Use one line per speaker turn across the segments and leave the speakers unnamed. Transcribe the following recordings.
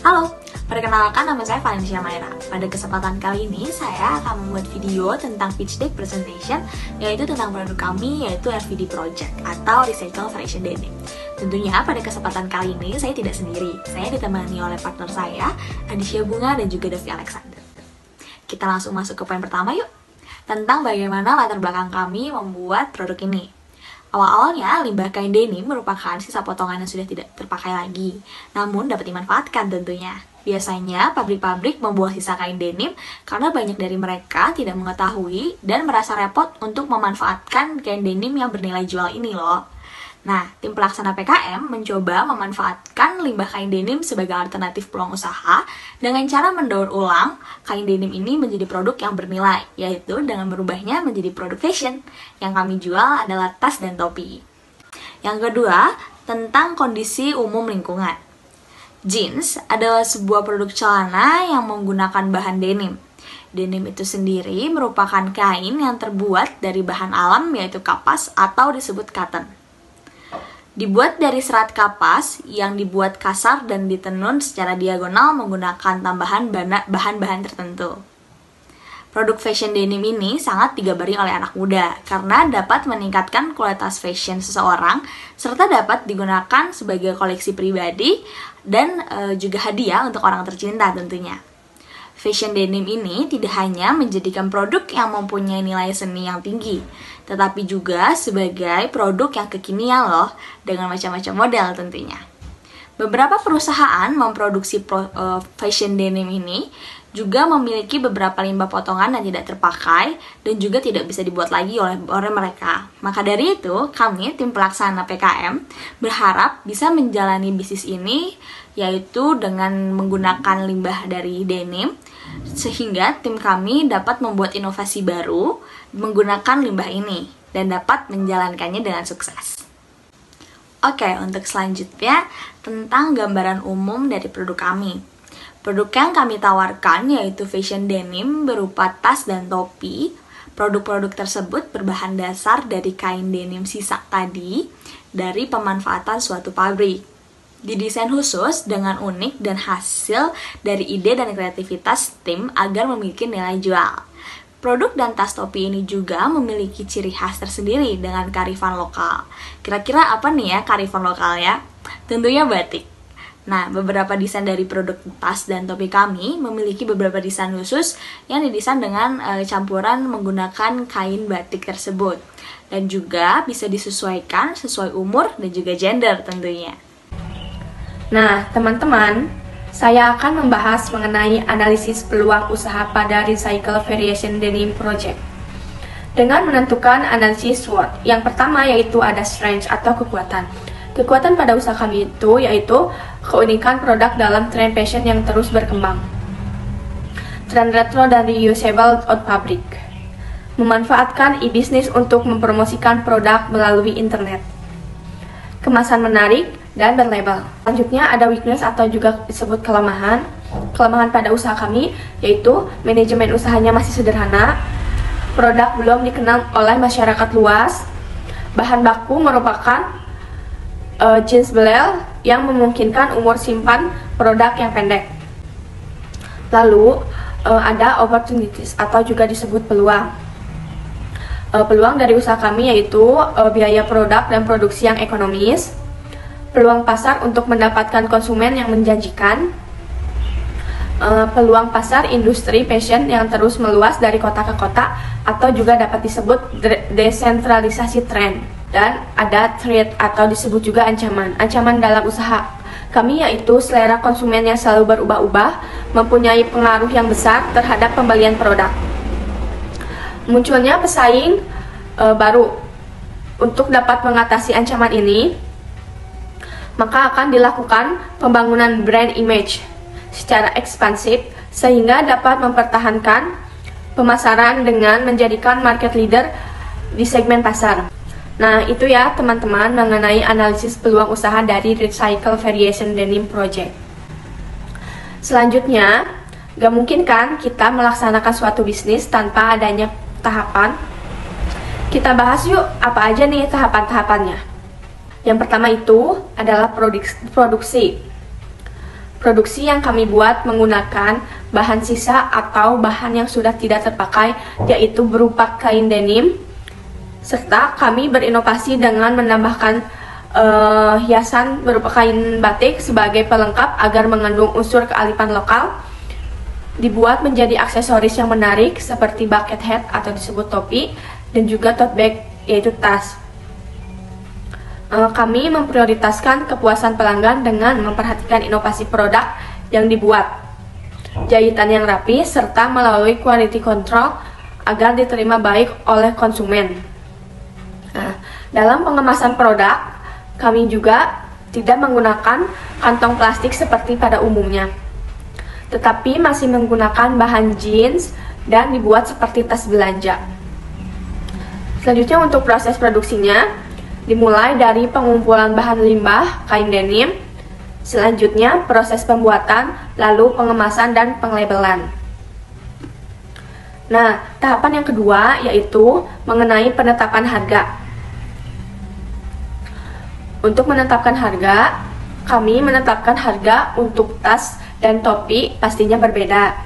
Halo, perkenalkan nama saya Valencia Maira. Pada kesempatan kali ini, saya akan membuat video tentang pitch deck presentation, yaitu tentang produk kami, yaitu RVD Project atau Recycle Variation Denim. Tentunya pada kesempatan kali ini, saya tidak sendiri. Saya ditemani oleh partner saya, Adisya Bunga dan juga Devi Alexander. Kita langsung masuk ke poin pertama yuk, tentang bagaimana latar belakang kami membuat produk ini. Awal-awalnya, limbah kain denim merupakan sisa potongan yang sudah tidak terpakai lagi, namun dapat dimanfaatkan tentunya. Biasanya, pabrik-pabrik membuang sisa kain denim karena banyak dari mereka tidak mengetahui dan merasa repot untuk memanfaatkan kain denim yang bernilai jual ini loh. Nah, tim pelaksana PKM mencoba memanfaatkan limbah kain denim sebagai alternatif peluang usaha dengan cara mendaur ulang kain denim ini menjadi produk yang bernilai, yaitu dengan merubahnya menjadi produk fashion. Yang kami jual adalah tas dan topi. Yang kedua, tentang kondisi umum lingkungan. Jeans adalah sebuah produk celana yang menggunakan bahan denim. Denim itu sendiri merupakan kain yang terbuat dari bahan alam, yaitu kapas atau disebut cotton. Dibuat dari serat kapas yang dibuat kasar dan ditenun secara diagonal menggunakan tambahan bahan-bahan tertentu. Produk fashion denim ini sangat digabari oleh anak muda karena dapat meningkatkan kualitas fashion seseorang serta dapat digunakan sebagai koleksi pribadi dan juga hadiah untuk orang tercinta tentunya. Fashion denim ini tidak hanya menjadikan produk yang mempunyai nilai seni yang tinggi, tetapi juga sebagai produk yang kekinian loh, dengan macam-macam model tentunya. Beberapa perusahaan memproduksi fashion denim ini juga memiliki beberapa limbah potongan yang tidak terpakai dan juga tidak bisa dibuat lagi oleh mereka. Maka dari itu, kami tim pelaksana PKM berharap bisa menjalani bisnis ini, yaitu dengan menggunakan limbah dari denim, sehingga tim kami dapat membuat inovasi baru menggunakan limbah ini dan dapat menjalankannya dengan sukses. Oke, untuk selanjutnya tentang gambaran umum dari produk kami. Produk yang kami tawarkan yaitu fashion denim berupa tas dan topi. Produk-produk tersebut berbahan dasar dari kain denim sisa tadi dari pemanfaatan suatu pabrik. Didesain khusus dengan unik dan hasil dari ide dan kreativitas tim agar memiliki nilai jual. Produk dan tas topi ini juga memiliki ciri khas tersendiri dengan kearifan lokal. Kira-kira apa nih ya kearifan lokalnya? Tentunya batik. Nah, beberapa desain dari produk tas dan topi kami memiliki beberapa desain khusus yang didesain dengan campuran menggunakan kain batik tersebut. Dan juga bisa disesuaikan sesuai umur dan juga gender tentunya.
Nah, teman-teman, saya akan membahas mengenai analisis peluang usaha pada Recycle Variation Denim Project. Dengan menentukan analisis SWOT, yang pertama yaitu ada strength atau kekuatan. Kekuatan pada usaha kami itu yaitu keunikan produk dalam tren fashion yang terus berkembang. Tren retro dan reusable out fabric. Memanfaatkan e-business untuk mempromosikan produk melalui internet. Kemasan menarik dan berlabel. Selanjutnya ada weakness atau juga disebut kelemahan. Kelemahan pada usaha kami yaitu manajemen usahanya masih sederhana, produk belum dikenal oleh masyarakat luas, bahan baku merupakan jeans belel yang memungkinkan umur simpan produk yang pendek. Lalu ada opportunities atau juga disebut peluang. Peluang dari usaha kami yaitu biaya produk dan produksi yang ekonomis, peluang pasar untuk mendapatkan konsumen yang menjanjikan, peluang pasar industri fashion yang terus meluas dari kota ke kota atau juga dapat disebut desentralisasi tren, dan ada threat atau disebut juga ancaman. Ancaman dalam usaha kami yaitu selera konsumen yang selalu berubah-ubah mempunyai pengaruh yang besar terhadap pembelian produk. Munculnya pesaing baru. Untuk dapat mengatasi ancaman ini, maka akan dilakukan pembangunan brand image secara ekspansif sehingga dapat mempertahankan pemasaran dengan menjadikan market leader di segmen pasar. Nah, itu ya teman-teman mengenai analisis peluang usaha dari Recycle Variation Denim Project. Selanjutnya, gak mungkin kan kita melaksanakan suatu bisnis tanpa adanya tahapan. Kita bahas yuk apa aja nih tahapan-tahapannya. Yang pertama itu adalah produksi. Produksi yang kami buat menggunakan bahan sisa atau bahan yang sudah tidak terpakai, yaitu berupa kain denim, serta kami berinovasi dengan menambahkan hiasan berupa kain batik sebagai pelengkap agar mengandung unsur kearifan lokal. Dibuat menjadi aksesoris yang menarik seperti bucket hat atau disebut topi, dan juga tote bag yaitu tas. Kami memprioritaskan kepuasan pelanggan dengan memperhatikan inovasi produk yang dibuat, jahitan yang rapi, serta melalui quality control agar diterima baik oleh konsumen. Dalam pengemasan produk, kami juga tidak menggunakan kantong plastik seperti pada umumnya, tetapi masih menggunakan bahan jeans dan dibuat seperti tas belanja. Selanjutnya untuk proses produksinya, dimulai dari pengumpulan bahan limbah kain denim, selanjutnya proses pembuatan, lalu pengemasan dan penglabelan. Nah, tahapan yang kedua yaitu mengenai penetapan harga. Untuk menetapkan harga, kami menetapkan harga untuk tas dan topi pastinya berbeda.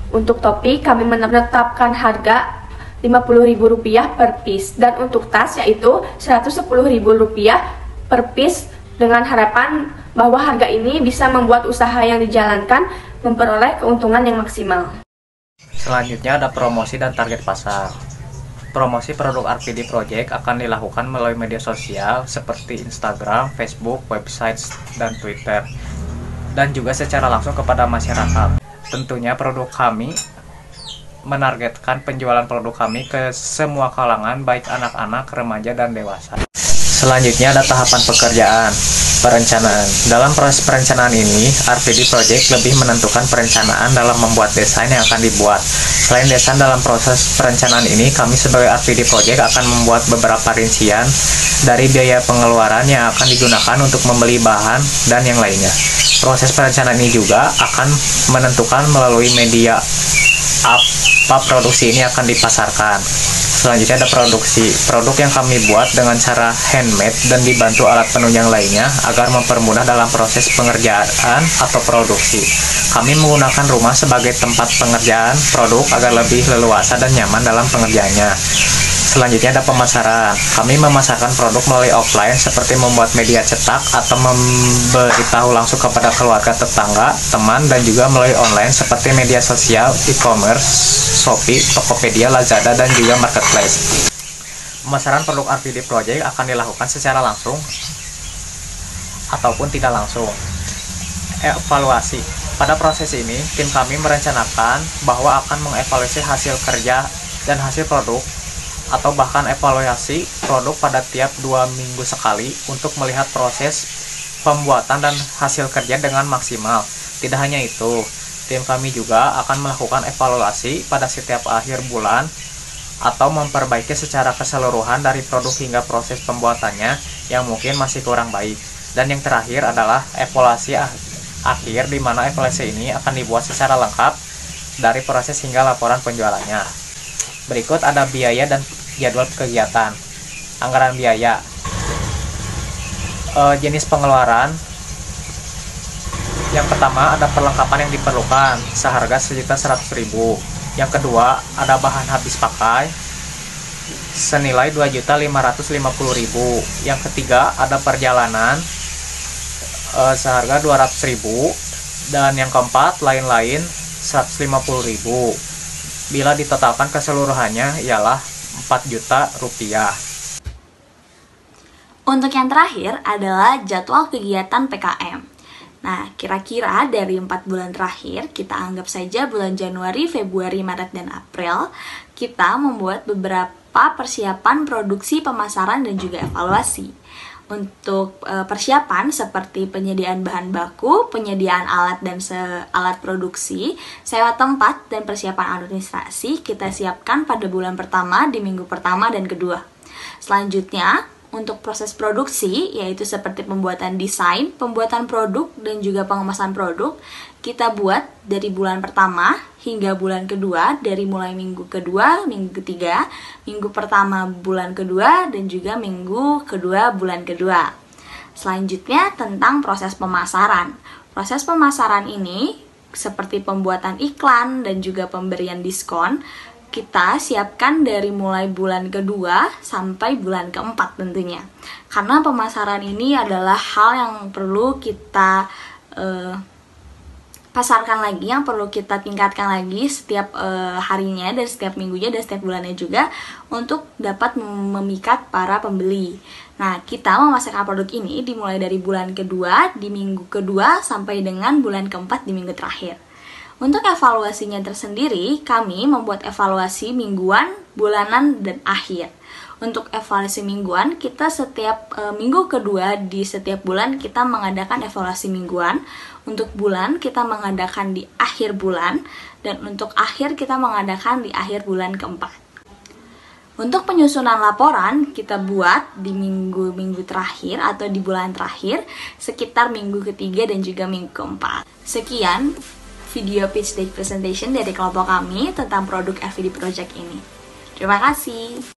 Untuk topi kami menetapkan harga Rp50.000 per piece, dan untuk tas yaitu Rp110.000 per piece, dengan harapan bahwa harga ini bisa membuat usaha yang dijalankan memperoleh keuntungan yang maksimal.
Selanjutnya ada promosi dan target pasar. Promosi produk RPD Project akan dilakukan melalui media sosial seperti Instagram, Facebook, website, dan Twitter, dan juga secara langsung kepada masyarakat. Tentunya produk kami menargetkan penjualan produk kami ke semua kalangan, baik anak-anak, remaja, dan dewasa. Selanjutnya ada tahapan pekerjaan, perencanaan. Dalam proses perencanaan ini, RPD Project lebih menentukan perencanaan dalam membuat desain yang akan dibuat. Selain desain, dalam proses perencanaan ini, kami sebagai RPD Project akan membuat beberapa rincian dari biaya pengeluaran yang akan digunakan untuk membeli bahan dan yang lainnya. Proses perencanaan ini juga akan menentukan melalui media apa produksi ini akan dipasarkan. Selanjutnya ada produksi. Produk yang kami buat dengan cara handmade dan dibantu alat penunjang lainnya agar mempermudah dalam proses pengerjaan atau produksi. Kami menggunakan rumah sebagai tempat pengerjaan produk agar lebih leluasa dan nyaman dalam pengerjaannya. Selanjutnya ada pemasaran. Kami memasarkan produk melalui offline seperti membuat media cetak atau memberitahu langsung kepada keluarga, tetangga, teman, dan juga melalui online seperti media sosial, e-commerce, Shopee, Tokopedia, Lazada, dan juga Marketplace. Pemasaran produk RPD Project akan dilakukan secara langsung ataupun tidak langsung. Evaluasi. Pada proses ini, tim kami merencanakan bahwa akan mengevaluasi hasil kerja dan hasil produk, atau bahkan evaluasi produk pada tiap 2 minggu sekali untuk melihat proses pembuatan dan hasil kerja dengan maksimal. Tidak hanya itu, tim kami juga akan melakukan evaluasi pada setiap akhir bulan atau memperbaiki secara keseluruhan dari produk hingga proses pembuatannya yang mungkin masih kurang baik. Dan yang terakhir adalah evaluasi akhir, di mana evaluasi ini akan dibuat secara lengkap dari proses hingga laporan penjualannya. Berikut ada biaya dan jadwal kegiatan. Anggaran biaya. Jenis pengeluaran. Yang pertama ada perlengkapan yang diperlukan seharga Rp1.100.000. Yang kedua ada bahan habis pakai senilai Rp2.550.000. Yang ketiga ada perjalanan seharga Rp200.000. Dan yang keempat lain-lain Rp150.000. Bila ditotalkan keseluruhannya ialah Rp4 juta.
Untuk yang terakhir adalah jadwal kegiatan PKM. Nah, kira-kira dari 4 bulan terakhir, kita anggap saja bulan Januari, Februari, Maret, dan April, kita membuat beberapa persiapan produksi, pemasaran, dan juga evaluasi. Untuk persiapan seperti penyediaan bahan baku, penyediaan alat dan alat produksi, sewa tempat, dan persiapan administrasi kita siapkan pada bulan pertama, di minggu pertama dan kedua. Selanjutnya, untuk proses produksi, yaitu seperti pembuatan desain, pembuatan produk, dan juga pengemasan produk, kita buat dari bulan pertama hingga bulan kedua, dari mulai minggu kedua, minggu ketiga, minggu pertama bulan kedua, dan juga minggu kedua bulan kedua. Selanjutnya tentang proses pemasaran. Proses pemasaran ini seperti pembuatan iklan dan juga pemberian diskon kita siapkan dari mulai bulan kedua sampai bulan keempat tentunya. Karena pemasaran ini adalah hal yang perlu kita pasarkan lagi, yang perlu kita tingkatkan lagi setiap harinya dan setiap minggunya dan setiap bulannya juga untuk dapat memikat para pembeli. Nah, kita memasarkan produk ini dimulai dari bulan kedua, di minggu kedua, sampai dengan bulan keempat di minggu terakhir. Untuk evaluasinya tersendiri, kami membuat evaluasi mingguan, bulanan, dan akhir. Untuk evaluasi mingguan, kita setiap minggu kedua di setiap bulan kita mengadakan evaluasi mingguan. Untuk bulan kita mengadakan di akhir bulan, dan untuk akhir kita mengadakan di akhir bulan keempat. Untuk penyusunan laporan kita buat di minggu-minggu terakhir atau di bulan terakhir sekitar minggu ketiga dan juga minggu keempat. Sekian video pitch deck presentation dari kelompok kami tentang produk FVD Project ini. Terima kasih.